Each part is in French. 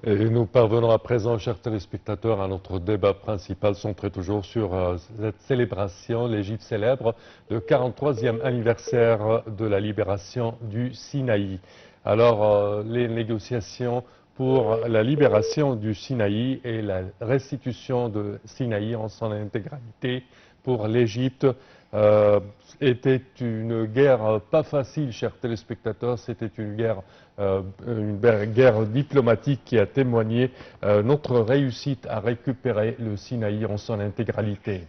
Et nous parvenons à présent, chers téléspectateurs, à notre débat principal centré toujours sur cette célébration, l'Égypte célèbre le 43e anniversaire de la libération du Sinaï. Alors, les négociations pour la libération du Sinaï et la restitution de Sinaï en son intégralité pour l'Égypte était une guerre pas facile, chers téléspectateurs. C'était une guerre diplomatique qui a témoigné notre réussite à récupérer le Sinaï en son intégralité.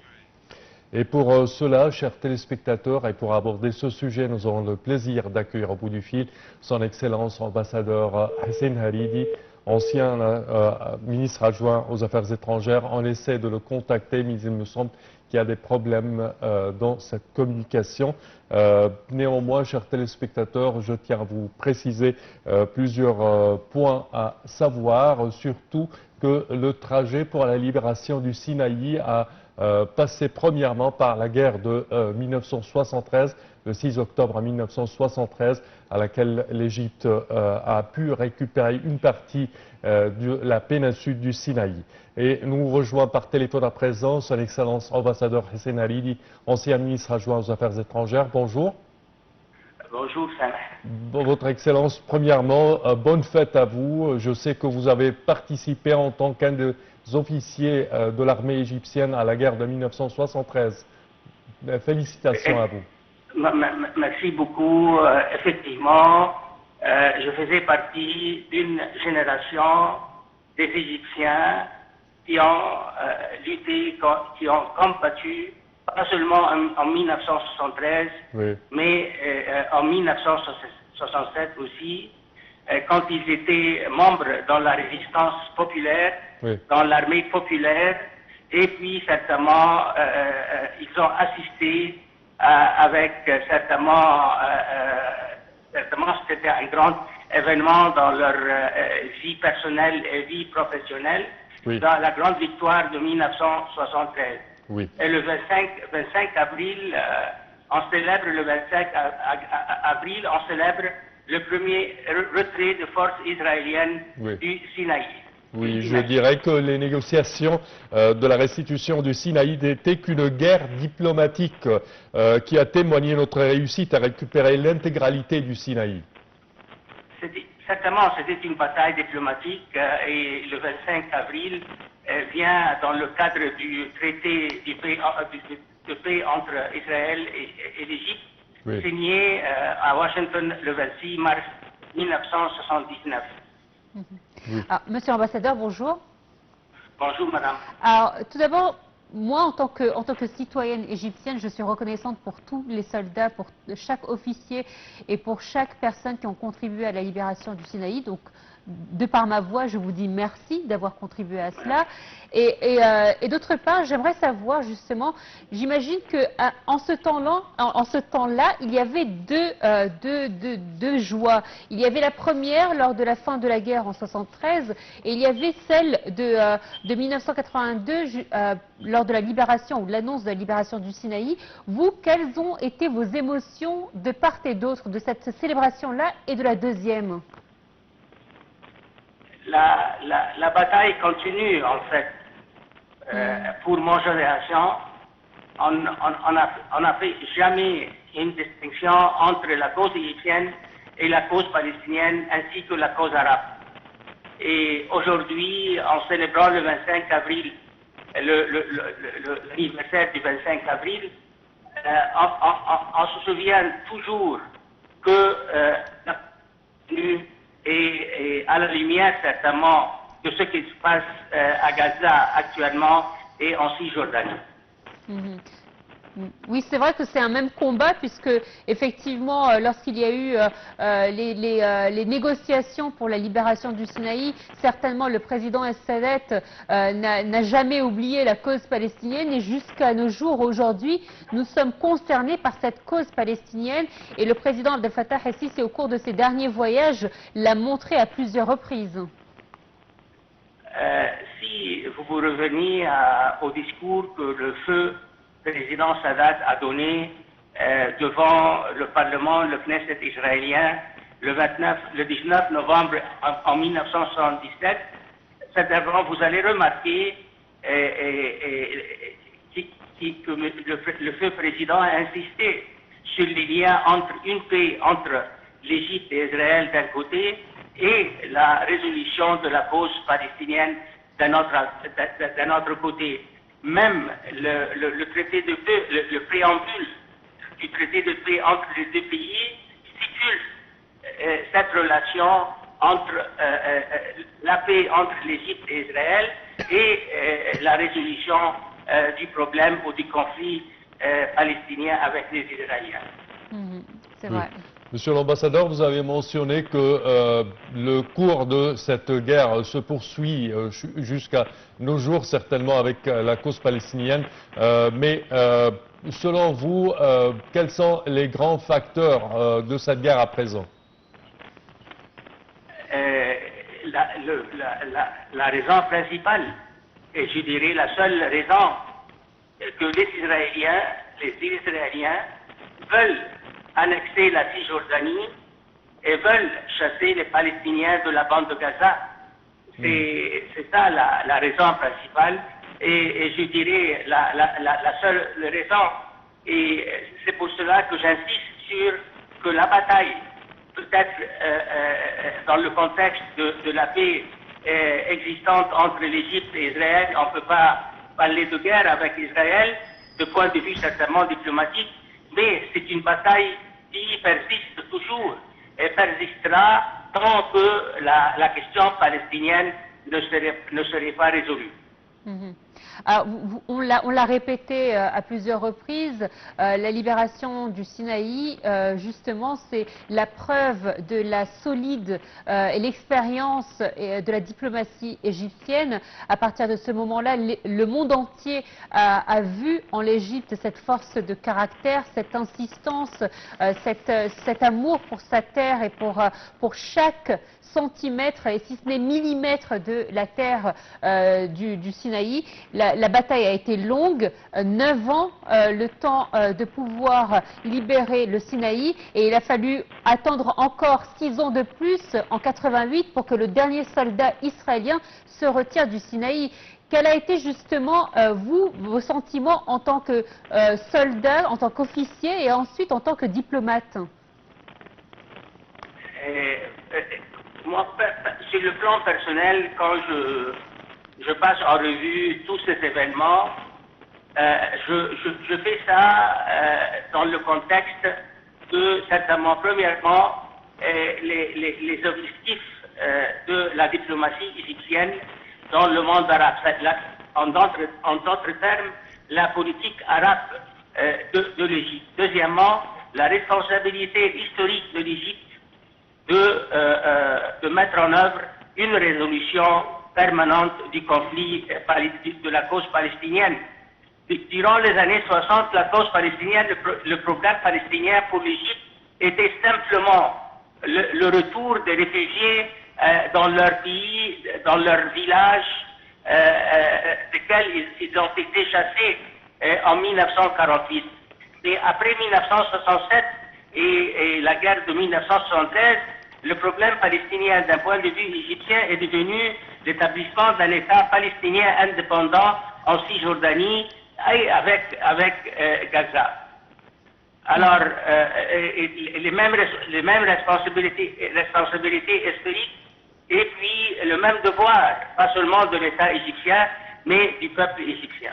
Et pour cela, chers téléspectateurs, et pour aborder ce sujet, nous aurons le plaisir d'accueillir au bout du fil son Excellence ambassadeur Hussein Haridi, ancien ministre adjoint aux Affaires étrangères. On essaie de le contacter, mais il me semble qu'il y a des problèmes dans cette communication. Néanmoins, chers téléspectateurs, je tiens à vous préciser plusieurs points à savoir, surtout que le trajet pour la libération du Sinaï a passé premièrement par la guerre de 1973, le 6 octobre 1973, à laquelle l'Égypte a pu récupérer une partie de la péninsule du Sinaï. Et nous rejoint par téléphone à présent son Excellence ambassadeur Hussein Haridi, ancien ministre adjoint aux Affaires étrangères. Bonjour. Bonjour, Salah. Votre Excellence, premièrement, bonne fête à vous. Je sais que vous avez participé en tant qu'un des officiers de l'armée égyptienne à la guerre de 1973. Félicitations à vous. Merci beaucoup. Effectivement, je faisais partie d'une génération des Égyptiens qui ont lutté, qui ont combattu, pas seulement en 1973, oui, mais en 1967 aussi, quand ils étaient membres dans la résistance populaire, oui, dans l'armée populaire, et puis certainement ils ont assisté avec certainement c'était un grand événement dans leur vie personnelle et vie professionnelle, oui, dans la grande victoire de 1973. Oui. Et le 25 avril, on célèbre le 25 avril, on célèbre le premier retrait de forces israéliennes, oui, du Sinaï. Oui, je dirais que les négociations de la restitution du Sinaï n'étaient qu'une guerre diplomatique qui a témoigné notre réussite à récupérer l'intégralité du Sinaï. Certainement, c'était une bataille diplomatique et le 25 avril vient dans le cadre du traité de paix entre Israël et l'Égypte, oui, signé à Washington le 26 mars 1979. Oui. Alors, Monsieur l'ambassadeur, bonjour. Bonjour, madame. Alors, tout d'abord, moi, en tant que citoyenne égyptienne, je suis reconnaissante pour tous les soldats, pour chaque officier et pour chaque personne qui ont contribué à la libération du Sinaï. Donc, de par ma voix, je vous dis merci d'avoir contribué à cela. Et d'autre part, j'aimerais savoir justement, j'imagine qu'en ce temps-là, il y avait deux joies. Il y avait la première lors de la fin de la guerre en 1973 et il y avait celle de 1982 lors de la libération ou de l'annonce de la libération du Sinaï. Vous, quelles ont été vos émotions de part et d'autre de cette célébration-là et de la deuxième ? La bataille continue en fait. Pour mon génération, on n'a fait jamais une distinction entre la cause égyptienne et la cause palestinienne ainsi que la cause arabe. Et aujourd'hui, en célébrant le 25 avril, l'anniversaire du 25 avril, on se souvient toujours que et à la lumière certainement de ce qui se passe à Gaza actuellement et en Cisjordanie. Oui, c'est vrai que c'est un même combat puisque effectivement, lorsqu'il y a eu les négociations pour la libération du Sinaï, certainement le président El-Sadat n'a jamais oublié la cause palestinienne et jusqu'à nos jours aujourd'hui, nous sommes concernés par cette cause palestinienne et le président Abdel Fattah el-Sisi, au cours de ses derniers voyages, l'a montré à plusieurs reprises. Si vous revenez au discours que le feu président Sadat a donné devant le Parlement, le Knesset israélien, le 19 novembre en 1977, certainement vous allez remarquer que le feu président a insisté sur les liens entre une paix entre l'Égypte et Israël d'un côté et la résolution de la cause palestinienne d'un autre côté. Même le traité de paix, le préambule du traité de paix entre les deux pays stipule cette relation entre la paix entre l'Égypte et Israël et la résolution du problème ou du conflit palestinien avec les Israéliens. C'est vrai. Monsieur l'ambassadeur, vous avez mentionné que le cours de cette guerre se poursuit jusqu'à nos jours, certainement avec la cause palestinienne. Mais selon vous, quels sont les grands facteurs de cette guerre à présent? La raison principale, et je dirais la seule raison, que les Israéliens veulent annexer la Cisjordanie et veulent chasser les Palestiniens de la bande de Gaza. C'est ça la raison principale, et je dirais la seule raison. Et c'est pour cela que j'insiste sur que la bataille, peut-être dans le contexte de la paix existante entre l'Égypte et Israël, on ne peut pas parler de guerre avec Israël, de point de vue certainement diplomatique, mais c'est une bataille qui persiste toujours et persistera tant que la question palestinienne ne serait pas résolue. Alors, on l'a répété à plusieurs reprises, la libération du Sinaï, justement, c'est la preuve de la solide et l'expérience de la diplomatie égyptienne. À partir de ce moment-là, le monde entier a vu en l'Égypte cette force de caractère, cette insistance, cet amour pour sa terre et pour chaque centimètres et si ce n'est millimètres de la terre du Sinaï. La bataille a été longue, 9 ans, le temps de pouvoir libérer le Sinaï, et il a fallu attendre encore 6 ans de plus en 88 pour que le dernier soldat israélien se retire du Sinaï. Quel a été justement, vos sentiments en tant que soldat, en tant qu'officier et ensuite en tant que diplomate? Moi, sur le plan personnel, quand je passe en revue tous ces événements, je fais ça dans le contexte de, certainement, premièrement, les objectifs de la diplomatie égyptienne dans le monde arabe. En d'autres termes, la politique arabe de l'Égypte. Deuxièmement, la responsabilité historique de l'Égypte de mettre en œuvre une résolution permanente du conflit de la cause palestinienne. Durant les années 60, la cause palestinienne, le problème palestinien pour l'Égypte était simplement le retour des réfugiés dans leur pays, dans leur village, desquels ils ont été chassés en 1948. Et après 1967 et la guerre de 1973, le problème palestinien d'un point de vue égyptien est devenu l'établissement d'un État palestinien indépendant en Cisjordanie et avec Gaza. Alors, les mêmes responsabilités historiques et puis le même devoir, pas seulement de l'État égyptien, mais du peuple égyptien.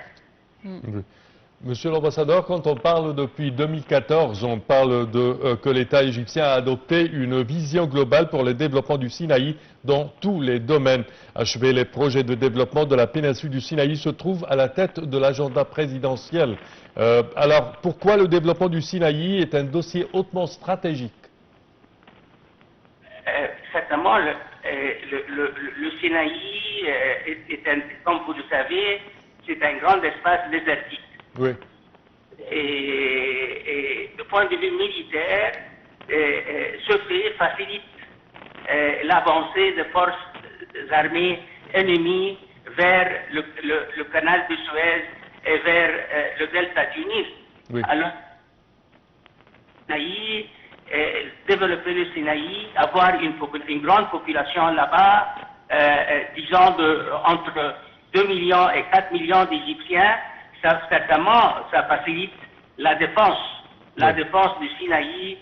Monsieur l'ambassadeur, quand on parle depuis 2014, on parle que l'État égyptien a adopté une vision globale pour le développement du Sinaï dans tous les domaines. Achever les projets de développement de la péninsule du Sinaï se trouve à la tête de l'agenda présidentiel. Alors, pourquoi le développement du Sinaï est un dossier hautement stratégique? Certainement, le Sinaï comme vous le savez, c'est un grand espace désertique. Oui. Et du point de vue militaire, ce fait facilite l'avancée des forces armées ennemies vers le canal de Suez et vers le delta du Nil. Oui. Alors, développer le Sinaï, avoir une grande population là-bas, disons, entre 2 millions et 4 millions d'Égyptiens, certainement, ça facilite la défense du Sinaï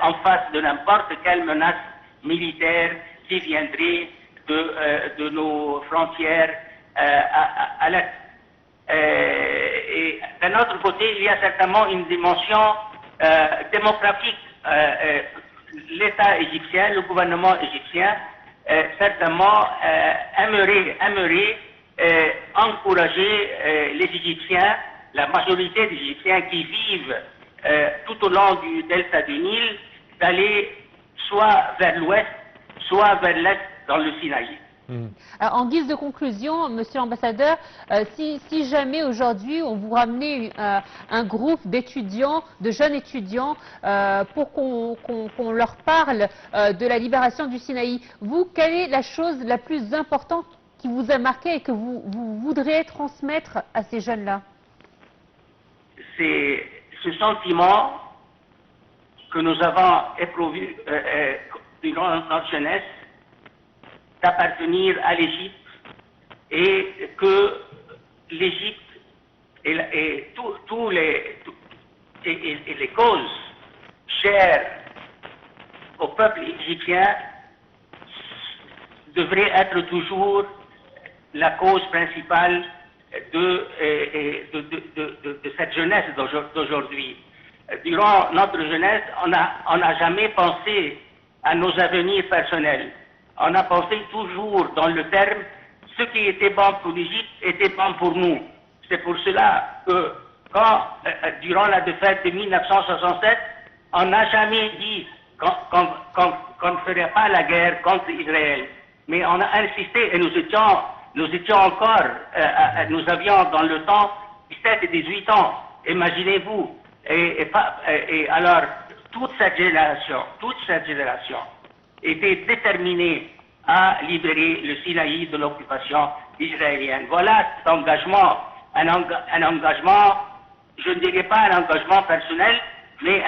en face de n'importe quelle menace militaire qui viendrait de nos frontières à l'est. Et d'un autre côté, il y a certainement une dimension démographique. L'État égyptien, le gouvernement égyptien, certainement aimerait encourager les Égyptiens, la majorité des Égyptiens qui vivent tout au long du delta du Nil, d'aller soit vers l'ouest, soit vers l'est dans le Sinaï. Alors, en guise de conclusion, Monsieur l'ambassadeur, si jamais aujourd'hui on vous ramenait un groupe d'étudiants, de jeunes étudiants, pour qu'on leur parle de la libération du Sinaï, vous, quelle est la chose la plus importante qui vous a marqué et que vous voudriez transmettre à ces jeunes-là? C'est ce sentiment que nous avons éprouvé durant notre jeunesse d'appartenir à l'Égypte et que l'Égypte et les causes chères au peuple égyptien devraient être toujours la cause principale de cette jeunesse d'aujourd'hui. Durant notre jeunesse, on n'a jamais pensé à nos avenirs personnels. On a pensé toujours dans le terme ce qui était bon pour l'Égypte était bon pour nous. C'est pour cela que durant la défaite de 1967, on n'a jamais dit qu'on ne ferait pas la guerre contre Israël. Mais on a insisté et nous étions encore, nous avions dans le temps 17 et 18 ans, imaginez-vous. Et alors, toute cette génération était déterminée à libérer le Sinaï de l'occupation israélienne. Voilà cet engagement, un engagement, je ne dirais pas un engagement personnel, mais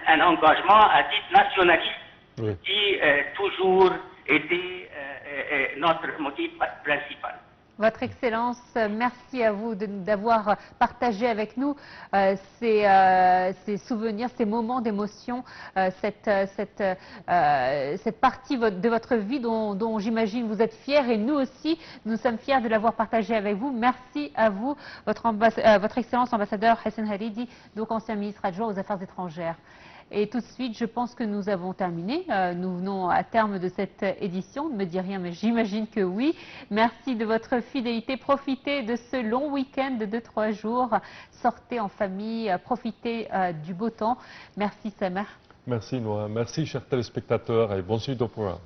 un engagement à titre nationaliste, oui, qui toujours était notre motif principal. Votre Excellence, merci à vous d'avoir partagé avec nous ces souvenirs, ces moments d'émotion, cette partie de votre vie dont j'imagine vous êtes fiers et nous aussi, nous sommes fiers de l'avoir partagé avec vous. Merci à vous, votre Excellence ambassadeur Hassan Haridi, donc ancien ministre adjoint aux Affaires étrangères. Et tout de suite, je pense que nous avons terminé. Nous venons à terme de cette édition. Ne me dis rien, mais j'imagine que oui. Merci de votre fidélité. Profitez de ce long week-end de 2-3 jours. Sortez en famille, profitez du beau temps. Merci, Samer. Merci, Noah. Merci, chers téléspectateurs, et bon suite au programme.